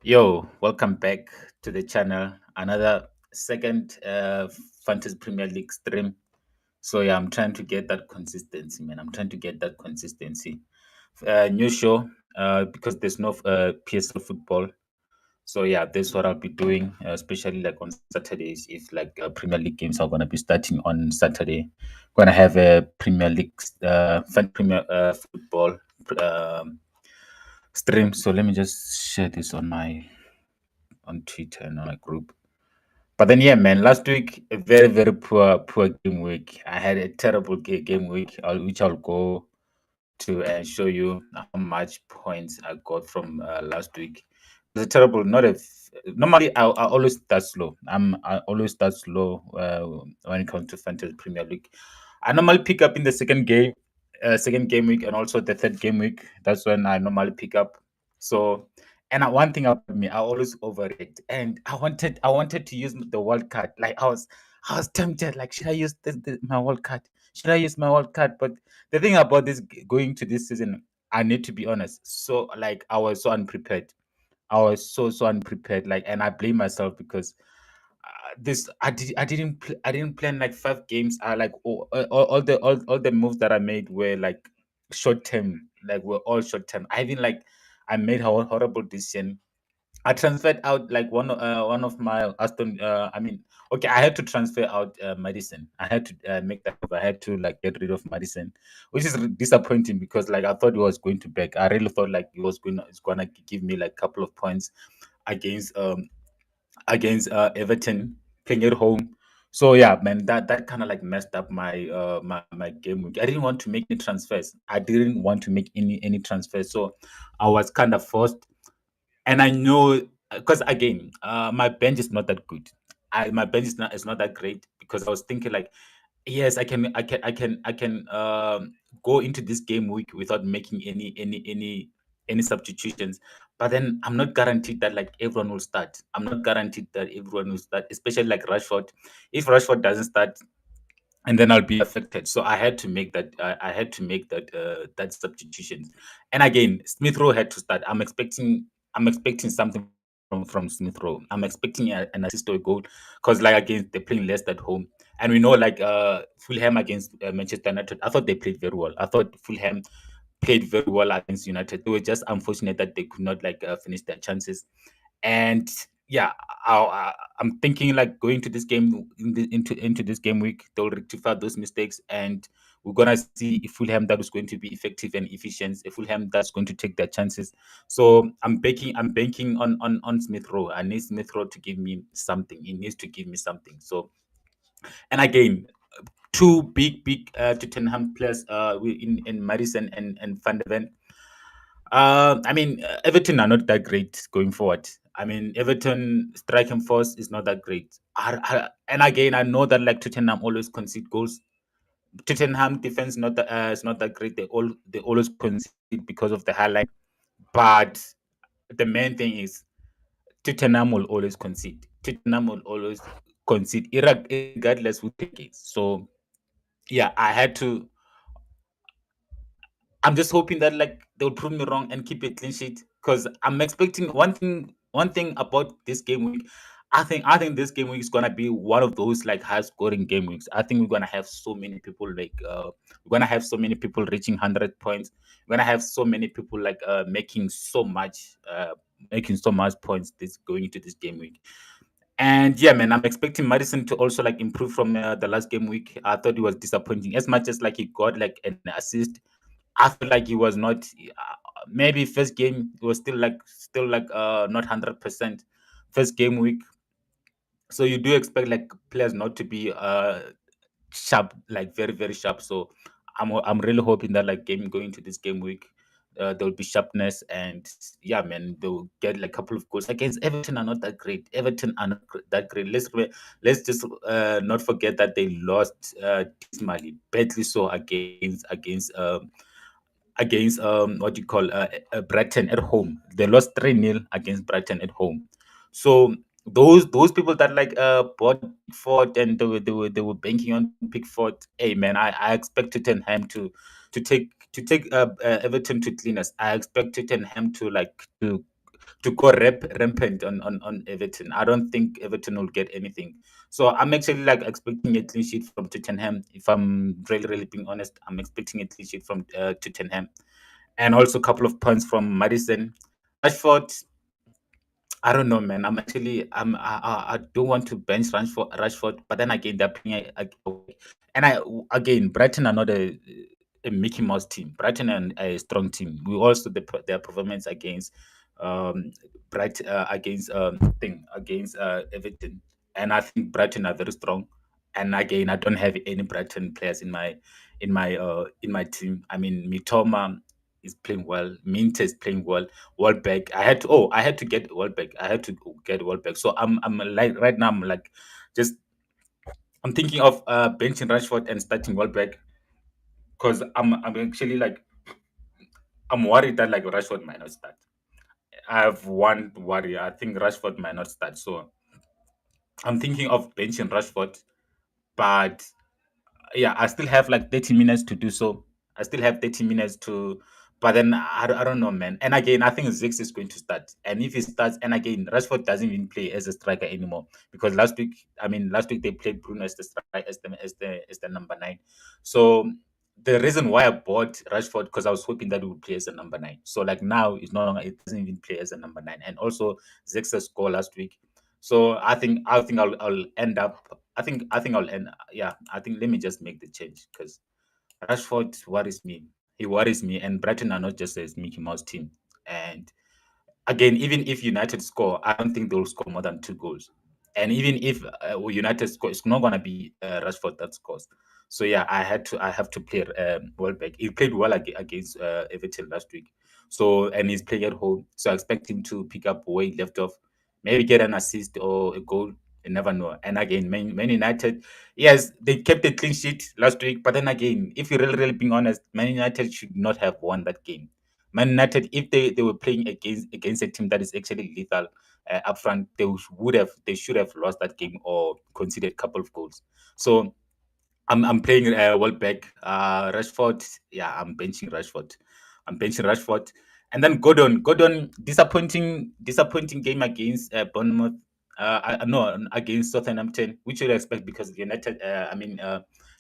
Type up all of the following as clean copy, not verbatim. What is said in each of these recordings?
Yo, welcome back to the channel. Another second Fantasy Premier League stream. So yeah, I'm trying to get that consistency, man. I'm trying to get that consistency. New show because there's no PSL football. So yeah, that's what I'll be doing, especially like on Saturdays. If like Premier League games are gonna be starting on Saturday, gonna have a Premier League, Premier football um stream. So let me just share this on Twitter and on a group. But then, yeah, man, last week a very very poor game week. I had a terrible game week, which I'll go to and show you how much points I got from last week. It was a terrible. Not a. Normally, I always start slow. I always start slow when it comes to Fantasy Premier League. I normally pick up in the second game week, and also the third game week. That's when I normally pick up. So, and one thing about me, I always overreact, and I wanted to use the wild card. Like I was tempted. Like, should I use my wild card? Should I use my wild card? But the thing about this going to this season, I need to be honest. So, like, I was so unprepared. I was so unprepared. Like, and I blame myself because this I didn't plan like 5 games. I like all the moves that I made were like short term, like were all short term. I even like I made a horrible decision. I transferred out like one of my Aston. I mean, okay, I had to transfer out Madison. I had to make that move. I had to like get rid of Madison, which is disappointing because like I thought he was going to back. I really thought like he was gonna give me like a couple of points against Everton playing at home. So yeah, man, that kind of like messed up my game week. I didn't want to make any transfers. I didn't want to make any transfers. So I was kind of forced, and I know because again, my bench is not that good. My bench is not that great because I was thinking like, yes, I can go into this game week without making any substitutions. But then I'm not guaranteed that like everyone will start. I'm not guaranteed that everyone will start, especially like Rashford. If Rashford doesn't start, and then I'll be affected. So I had to make that. I had to make that substitution. And again, Smith Rowe had to start. I'm expecting something from Smith Rowe. I'm expecting an assist or a goal because like again they're playing less at home, and we know like Fulham against Manchester United. I thought they played very well. I thought Fulham played very well against United. They were just unfortunate that they could not like finish their chances. And yeah, I'm thinking like going to this game into this game week, they'll rectify those mistakes, and we're gonna see if Fulham that is going to be effective and efficient, if Fulham that's going to take their chances. So I'm banking on Smith Rowe. I need Smith Rowe to give me something. He needs to give me something. So, and again, two big Tottenham players in Madison and Van de Ven. I mean, Everton are not that great going forward. I mean, Everton striking force is not that great. And again, I know that like Tottenham always concede goals. Tottenham defense is not that great. They always concede because of the high line. But the main thing is Tottenham will always concede. Tottenham will always concede, regardless who take it. So yeah, I'm just hoping that like they'll prove me wrong and keep a clean sheet because I'm expecting one thing about this game week. I think this game week is gonna be one of those like high scoring game weeks. I think we're gonna have so many people we're gonna have so many people reaching 100 points. We're gonna have so many people like making so much points this going into this game week. And yeah, man, I'm expecting Madison to also like improve from the last game week. I thought he was disappointing as much as like he got like an assist. I feel like he was not. Maybe first game he was still like not 100% first game week. So you do expect like players not to be sharp, like very very sharp. So I'm really hoping that like game going to this game week. There will be sharpness, and yeah, man, they'll get like a couple of goals against Everton. Are not that great. Everton are not that great. Let's just not forget that they lost dismally, badly so against what you call Brighton at home. They lost 3-0 against Brighton at home. So those people that like bought Pickford and they were banking on Pickford. Hey man, I expect Tottenham to take Everton to clean us. I expect Tottenham to to go rampant on Everton. I don't think Everton will get anything. So I'm actually like expecting a clean sheet from Tottenham. If I'm really being honest, I'm expecting a clean sheet from Tottenham, and also a couple of points from Madison. Rashford, I don't know, man. I don't want to bench Rashford, but then again, they're playing and again, Brighton are not a Mickey Mouse team. Brighton are a strong team. We also their performance against against against Everton, and I think Brighton are very strong. And again, I don't have any Brighton players in my team. I mean, Mitoma is playing well. Minter is playing well. Welbeck. I had to get Welbeck. I had to get Welbeck. So I'm like right now I'm like just I'm thinking of benching Rashford and starting Welbeck because I'm actually like I'm worried that like Rashford might not start. I have one worry. I think Rashford might not start. So I'm thinking of benching Rashford, but yeah, I still have like 30 minutes to do so. I still have 30 minutes to, but then I don't know, man. And again, I think Zix is going to start. And if he starts, and again, Rashford doesn't even play as a striker anymore because last week they played Bruno as the striker, as the number nine. So the reason why I bought Rashford because I was hoping that he would play as a number nine. So like now, it's no longer, it doesn't even play as a number nine. And also, Zix scored last week. So I think I'll end up I think I'll end yeah, I think let me just make the change because Rashford worries me. He worries me, and Brighton are not just a Mickey Mouse team. And again, even if United score, I don't think they'll score more than 2 goals. And even if United score, it's not gonna be Rashford that scores. So yeah, I have to play Welbeck. He played well against Everton last week. So and he's playing at home. So I expect him to pick up where he left off, maybe get an assist or a goal. You never know. And again, Man United, yes, they kept a clean sheet last week. But then again, if you're really being honest, Man United should not have won that game. Man United, if they were playing against a team that is actually lethal up front, they should have lost that game or conceded a couple of goals. So I'm playing Welbeck, Rashford. Yeah, I'm benching Rashford. I'm benching Rashford, and then Gordon, disappointing game against Bournemouth. No, against Southampton, which you'd expect because United.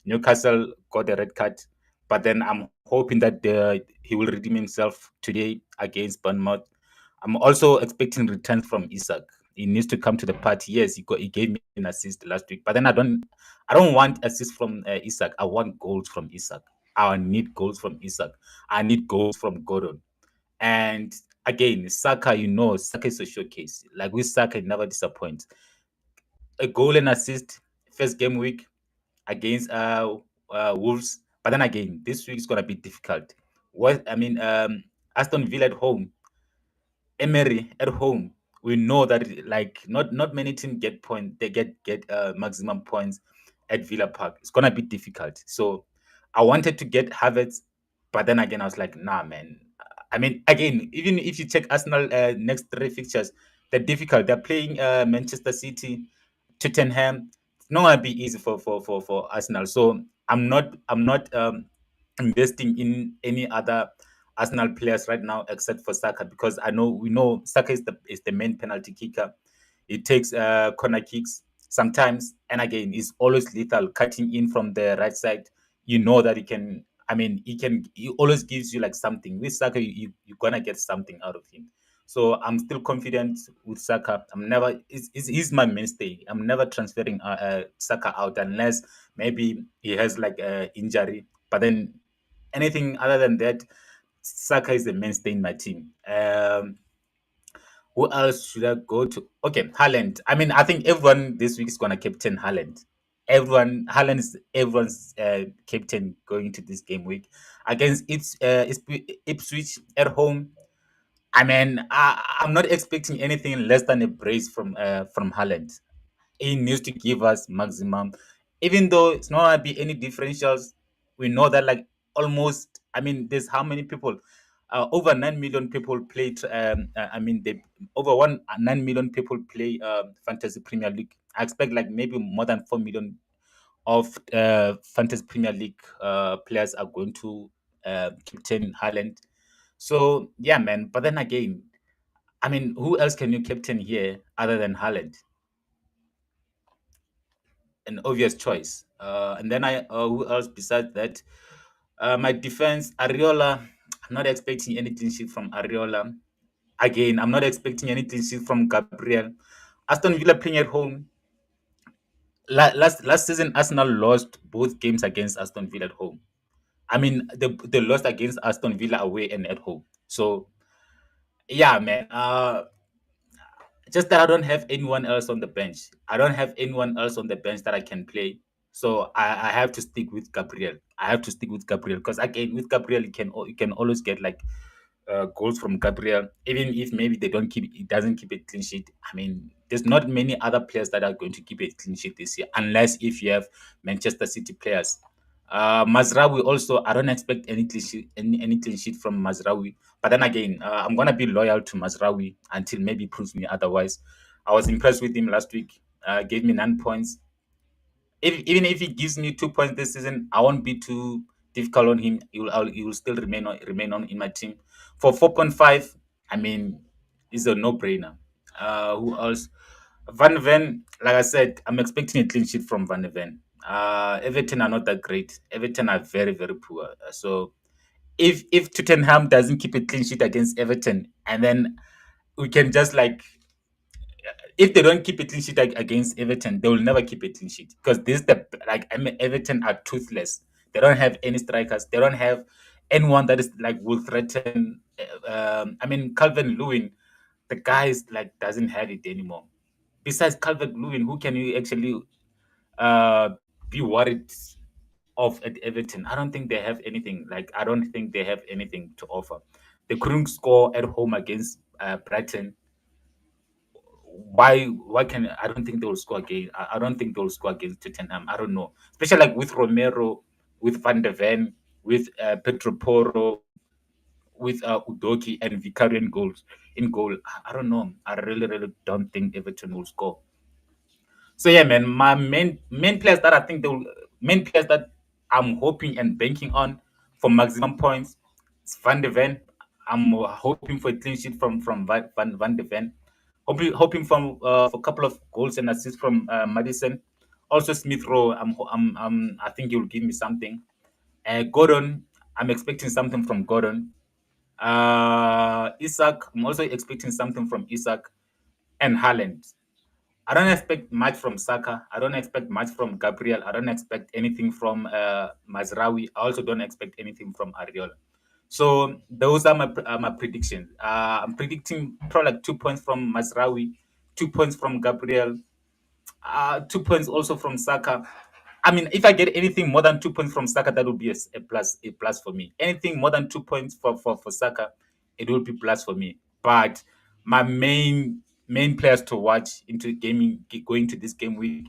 Newcastle got a red card, but then I'm hoping that he will redeem himself today against Bournemouth. I'm also expecting returns from Isak. He needs to come to the party. Yes, he gave me an assist last week, but then I don't want assists from Isak. I want goals from Isak. I need goals from Isak. I need goals from Gordon. And again, Saka, Saka is a showcase. Like with Saka, he never disappoints. A goal and assist first game week against Wolves. But then again, this week is gonna be difficult. Aston Villa at home, Emery at home. We know that like not many teams get point. They get maximum points at Villa Park. It's gonna be difficult. So I wanted to get Havertz, but then again I was like, nah, man. I mean, again, even if you check Arsenal next 3 fixtures, they're difficult. They're playing Manchester City, Tottenham. It's not gonna be easy for Arsenal. So I'm not investing in any other Arsenal players right now except for Saka because we know Saka is the main penalty kicker. He takes corner kicks sometimes, and again, he's always lethal, cutting in from the right side. You know that he can. I mean, He always gives you like something. With Saka, you're gonna get something out of him. So I'm still confident with Saka. I'm never. He's my mainstay. I'm never transferring Saka out unless maybe he has like a injury. But then anything other than that, Saka is the mainstay in my team. Who else should I go to? Okay, Haaland. I mean, I think everyone this week is gonna captain Haaland. Haaland is everyone's captain going into this game week against Ipswich at home. I mean, I'm not expecting anything less than a brace from Haaland. He needs to give us maximum. Even though it's not gonna be any differentials, we know that like almost. I mean, there's how many people? Over 9 million people play. Over 9 million people play fantasy Premier League. I expect like maybe more than 4 million of fantasy Premier League players are going to captain Haaland. So yeah, man. But then again, I mean, who else can you captain here other than Haaland? An obvious choice. And then who else besides that? My defense, Ariola. I'm not expecting any clean sheet from Ariola. Again, I'm not expecting any clean sheet from Gabriel. Aston Villa playing at home. Last season, Arsenal lost both games against Aston Villa at home. I mean, they lost against Aston Villa away and at home. So yeah, man. Just that I don't have anyone else on the bench. I don't have anyone else on the bench that I can play. So I have to stick with Gabriel. I have to stick with Gabriel because again, with Gabriel, you can always get like goals from Gabriel, even if maybe they don't keep it doesn't keep a clean sheet. I mean, there's not many other players that are going to keep a clean sheet this year, unless if you have Manchester City players. Mazraoui also, I don't expect any clean sheet, any clean sheet from Mazraoui. But then again, I'm gonna be loyal to Mazraoui until maybe proves me otherwise. I was impressed with him last week. Gave me 9 points. Even if he gives me 2 points this season, I won't be too difficult on him. He will still remain on in my team. For 4.5, I mean, it's a no brainer. Who else? Van de Ven, like I said, I'm expecting a clean sheet from Van de Ven. Everton are not that great. Everton are very, very poor. So if Tottenham doesn't keep a clean sheet against Everton, and then we can just like if they don't keep a clean sheet against Everton, they will never keep a clean sheet because this the like I mean, Everton are toothless. They don't have any strikers. They don't have anyone that is like will threaten. I mean, Calvin Lewin, the guy is like doesn't have it anymore. Besides Calvin Lewin, who can you actually uh, be worried of at Everton? I don't think they have anything. Like I don't think they have anything to offer. They couldn't score at home against Brighton. Why can I don't think they will score again. I don't think they will score against Tottenham. I don't know. Especially like with Romero, with Van de Ven, with Pedro Porro, with Udoki and Vicarian goals in goal. I don't know. I really don't think Everton will score. So yeah, man, my main players that I think they will main players that I'm hoping and banking on for maximum points is Van de Ven. I'm hoping for a clean sheet from Van de Ven. Hoping for a couple of goals and assists from Madison. Also Smith Rowe. I think he will give me something. Gordon. I'm expecting something from Gordon. Isaac. I'm also expecting something from Isaac and Haaland. I don't expect much from Saka. I don't expect much from Gabriel. I don't expect anything from Mazraoui. I also don't expect anything from Ariola. So those are my predictions. I'm predicting probably like 2 points from Mazraoui, 2 points from Gabriel, 2 points also from Saka. I mean, if I get anything more than 2 points from Saka, that would be a plus for me. Anything more than 2 points for Saka, it will be plus for me. But my main players to watch into going to this game week,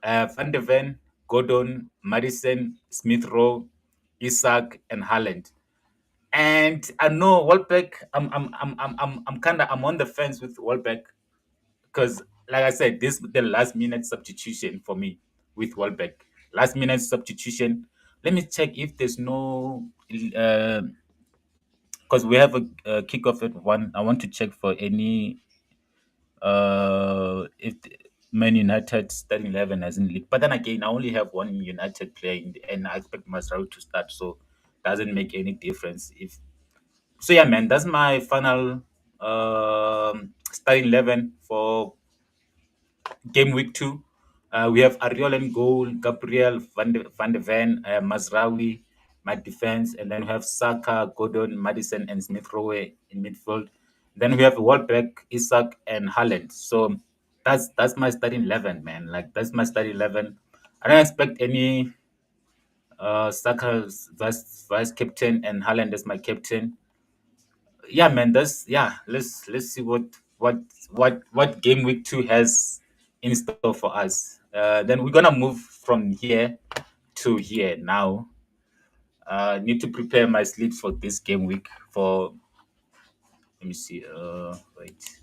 Van de Ven, Gordon, Madison, Smith Rowe, Isaac, and Haaland. And I know Welbeck. I'm on the fence with Welbeck because, like I said, this the last minute substitution for me with Welbeck. Last minute substitution. Let me check if there's no because we have a kickoff at 1. I want to check for any if Man United starting 11 hasn't leaked. But then again, I only have one United player and I expect Masraoui to start, so doesn't make any difference if. So yeah, man, that's my final starting 11 for game week 2. We have Ariol in goal, Gabriel, Van de Ven, Mazraoui, my defense, and then we have Saka, Gordon, Madison, and Smith Rowe in midfield. Then we have Walbeck, Isak, and Haaland. So that's my starting 11, man. Like that's my starting 11. I don't expect any Saka as vice captain and Haaland as my captain. Yeah, man. That's yeah. Let's see what game week 2 has in store for us. Then we're gonna move from here to here now. Need to prepare my sleep for this game week. For let me see. Wait.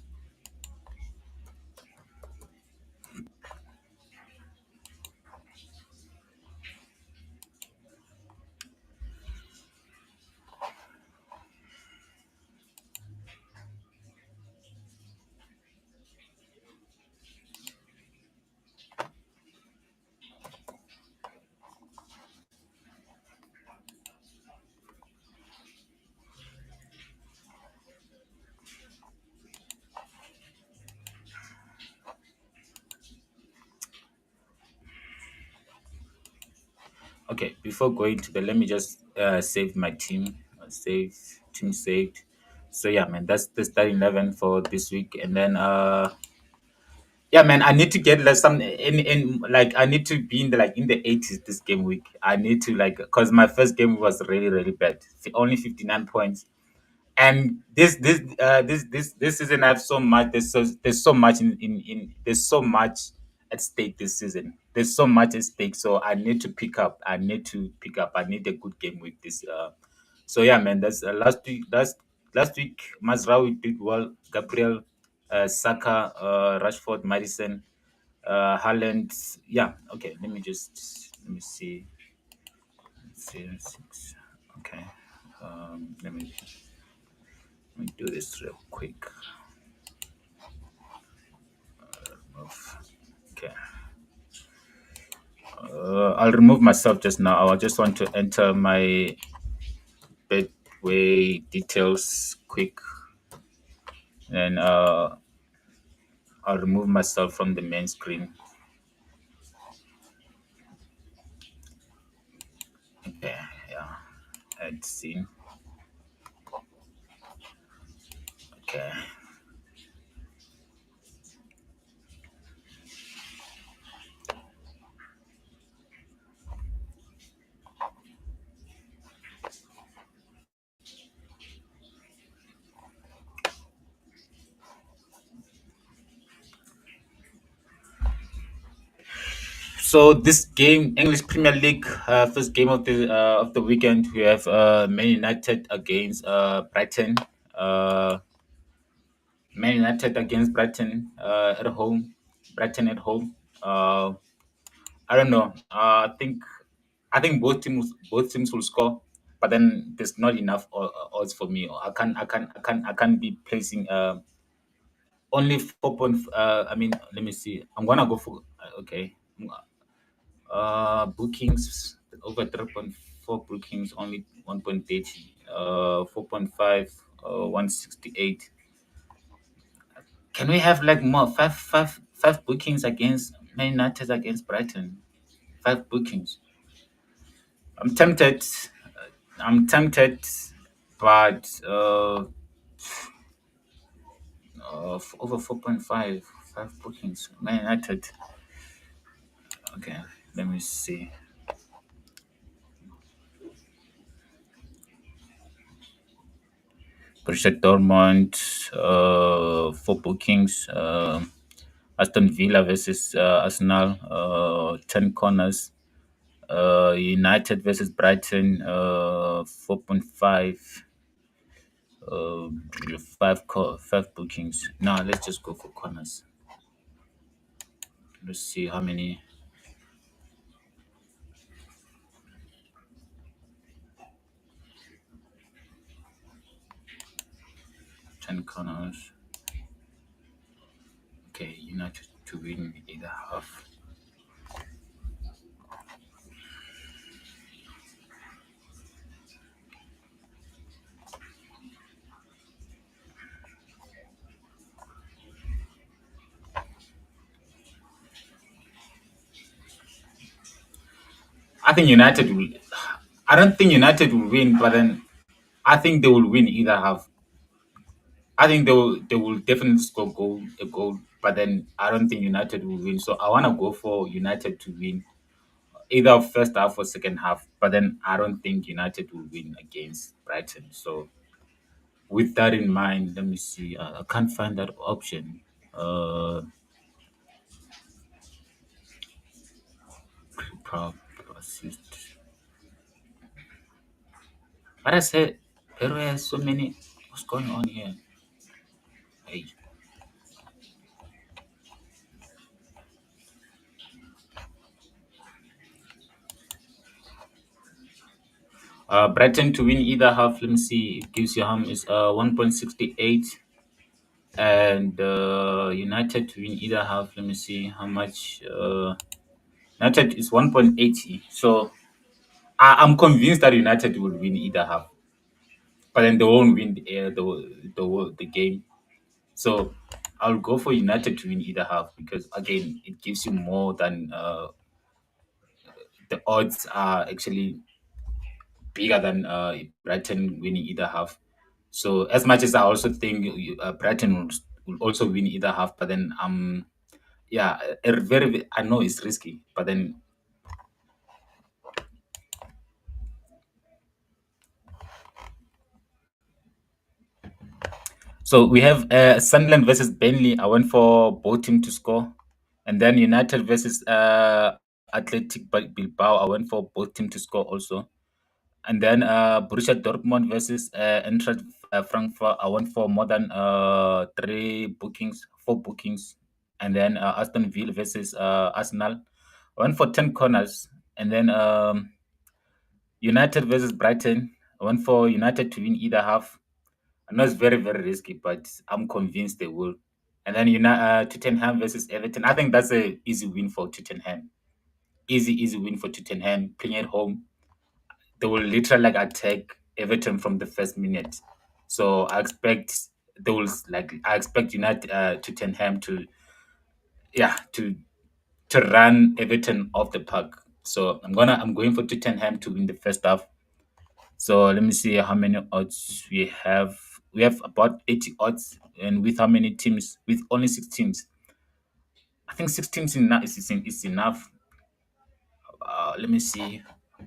Okay, before going to the, let me just save my team. Save team saved. So yeah, man, that's the starting 11 for this week, and then yeah, man, I need to get like some in like I need to be in the like in the 80s this game week. I need to like because my first game was really bad. Only 59 points. And this season I have so much. There's so much in there's so much at stake this season. There's so much at stake. So I need to pick up. I need to pick up. I need a good game week this. So yeah, man. That's last week. Last week Mazraoui did well. Gabriel, Saka, Rashford, Madison, Haaland. Yeah. Okay. Let me see. Six. Okay. Let me do this real quick. Okay. I'll remove myself just now. I just want to enter my Betway details quick, and I'll remove myself from the main screen. Okay, yeah, let's see. Okay. So this game, English Premier League, first game of the weekend, we have Man United against Brighton. Uh, Man United against Brighton at home. Brighton at home. I don't know. I think both teams will score, but then there's not enough odds for me. I can't be placing only 4 point. I mean, let me see. I'm gonna go for okay. Bookings over 3.4 bookings only 1.80. 4.5 168. Can we have like more five bookings against Man United against Brighton? Five bookings. I'm tempted. I'm tempted, but over 4.5 five bookings. Man United. Okay, let me see. Borussia Dortmund, four bookings. Aston Villa versus Arsenal, 10 corners. United versus Brighton, 4.5. Uh, five bookings. Now let's just go for corners. Let's see how many. Ten corners. Okay, United to win either half. I think United will. I don't think United will win, but then I think they will win either half. I think they will definitely score a goal, but then I don't think United will win. So I want to go for United to win either first half or second half. But then I don't think United will win against Brighton. So with that in mind, let me see. I can't find that option. Uh, prop assist. But I said, Peru has so many. What's going on here? Hey. Brighton to win either half. Let me see. It gives you how is 1.68, and United to win either half. Let me see how much. United is 1.80. So I'm convinced that United will win either half, but then they won't win the game. So I'll go for United to win either half because again, it gives you more than the odds are actually bigger than Brighton winning either half. So as much as I also think Brighton will also win either half, but then yeah, I know it's risky, but then so we have Sunderland versus Burnley. I went for both team to score, and then United versus Athletic Bilbao. I went for both team to score also, and then Borussia Dortmund versus Eintracht Frankfurt. I went for more than four bookings, and then Aston Villa versus Arsenal. I went for 10 corners, and then United versus Brighton. I went for United to win either half. I know it's very, very risky, but I'm convinced they will. And then Tottenham versus Everton. I think that's a easy win for Tottenham. Easy win for Tottenham. Playing at home, they will literally like attack Everton from the first minute. So I expect they will I expect United Tottenham to to run Everton off the park. So I'm going for Tottenham to win the first half. So let me see how many odds we have. We have about 80 odds, and with how many teams? With only 6 teams. I think 6 teams is enough. Let me see. I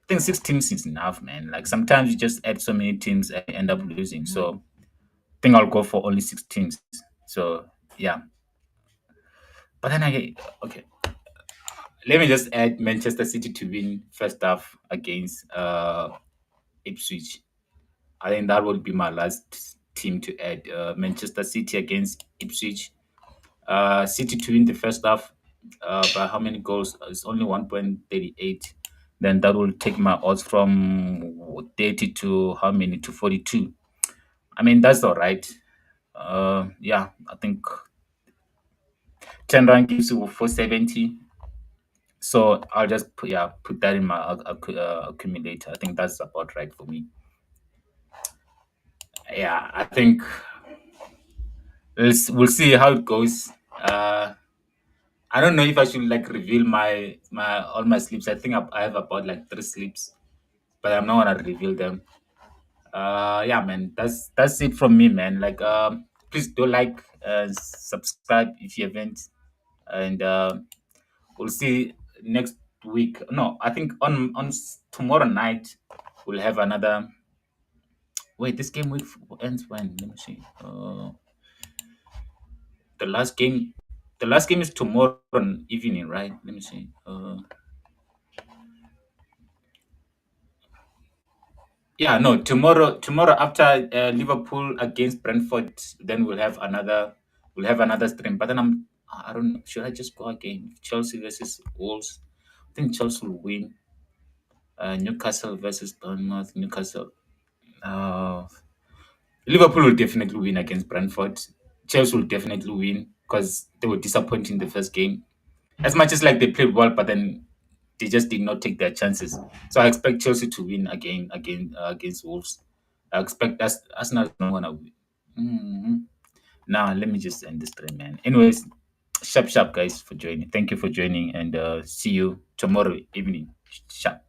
think 6 teams is enough, man. Like sometimes you just add so many teams and end up losing. So I think I'll go for only 6 teams. So yeah. But then okay. Let me just add Manchester City to win first half against Ipswich. I think that would be my last team to add. Manchester City against Ipswich. City to win the first half by how many goals? It's only 1.38. Then that will take my odds from 30 to how many? To 42. I mean, that's all right. Yeah, I think 10 rand gives you 470. So I'll just put that in my accumulator. I think that's about right for me. Yeah, I think we'll see how it goes. I don't know if I should like reveal my all my sleeps. I think I have about like 3 sleeps, but I'm not gonna reveal them. Yeah, man, that's it from me, man. Like, please do like, subscribe if you haven't, and we'll see next week. No, I think tomorrow night we'll have another. Wait, this game week ends when? Let me see. The last game, the last game is tomorrow evening, right? Let me see. Yeah, no, tomorrow after Liverpool against Brentford, then we'll have another stream. But then I don't know. Should I just go again? Chelsea versus Wolves. I think Chelsea will win. Newcastle versus Bournemouth. Newcastle. Uh, Liverpool will definitely win against Brentford. Chelsea will definitely win because they were disappointing the first game. As much as like they played well, but then they just did not take their chances. So I expect Chelsea to win again against Wolves. I expect Arsenal is not gonna win. Now let me just end the stream, man. Anyways, sharp guys for joining. Thank you for joining, and see you tomorrow evening. Sharp.